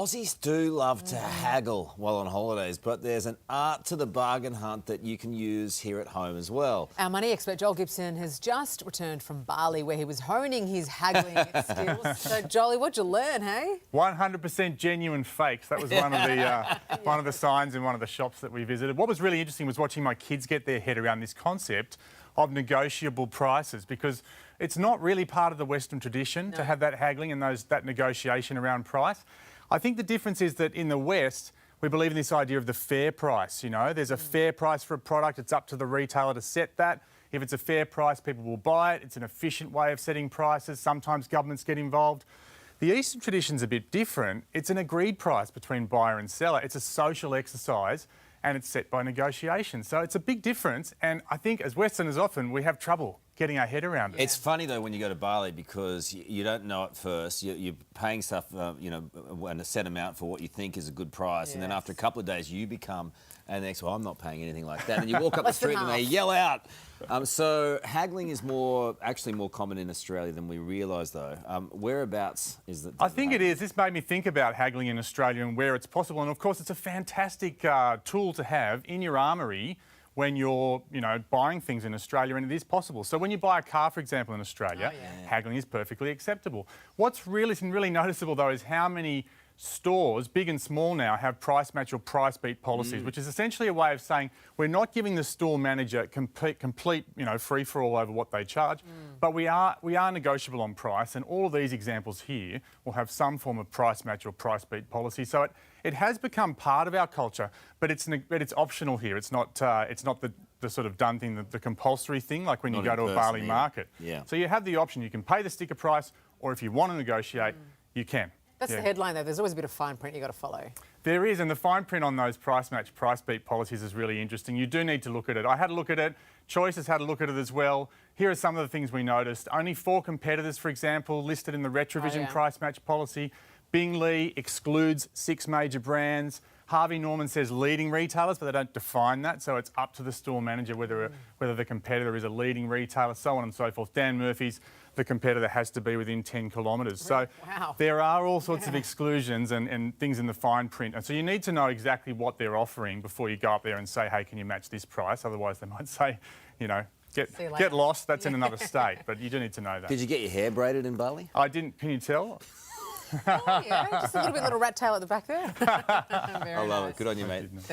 Aussies do love to haggle while on holidays, but there's an art to the bargain hunt that you can use here at home as well. Our money expert Joel Gibson has just returned from Bali where he was honing his haggling skills. So, Jolie, what'd you learn, hey? 100% genuine fakes. That was one of the signs in one of the shops that we visited. What was really interesting was watching my kids get their head around this concept of negotiable prices, because it's not really part of the Western tradition to have that haggling and that negotiation around price. I think the difference is that in the West, we believe in this idea of the fair price. You know, there's a fair price for a product. It's up to the retailer to set that. If it's a fair price, people will buy it. It's an efficient way of setting prices. Sometimes governments get involved. The Eastern tradition's a bit different. It's an agreed price between buyer and seller. It's a social exercise and it's set by negotiation. So it's a big difference. And I think as Westerners often, we have trouble getting our head around it. It's funny though when you go to Bali because you don't know at first. You're paying stuff, you know, and a set amount for what you think is a good price, and then after a couple of days you become an ex. Well, I'm not paying anything like that, and you walk up the street and they yell out. So haggling is actually more common in Australia than we realise, though. Whereabouts is it? I think it is. This made me think about haggling in Australia and where it's possible, and of course it's a fantastic tool to have in your armoury when you're, buying things in Australia, and it is possible. So when you buy a car, for example, in Australia, haggling is perfectly acceptable. What's really noticeable, though, is how many stores, big and small now, have price match or price beat policies, which is essentially a way of saying we're not giving the store manager complete free-for-all over what they charge, but we are negotiable on price, and all of these examples here will have some form of price match or price beat policy. So it has become part of our culture, but it's optional here. It's not the sort of done thing, the compulsory thing, like when you go to a Bali market. Yeah. So you have the option. You can pay the sticker price, or if you want to negotiate, you can. That's the headline, though. There's always a bit of fine print you've got to follow. There is, and the fine print on those price match, price beat policies is really interesting. You do need to look at it. I had a look at it. Choice has had a look at it as well. Here are some of the things we noticed. Only 4 competitors, for example, listed in the Retrovision price match policy. Bing Lee excludes 6 major brands. Harvey Norman says leading retailers, but they don't define that, so it's up to the store manager whether the competitor is a leading retailer, so on and so forth. Dan Murphy's, the competitor has to be within 10 kilometres. So there are all sorts of exclusions and things in the fine print. And so you need to know exactly what they're offering before you go up there and say, hey, can you match this price? Otherwise they might say, get lost, that's in another state. But you do need to know that. Did you get your hair braided in Bali? I didn't. Can you tell? Oh, yeah, just a little rat tail at the back there. I love it. Good on you, mate. Thanks.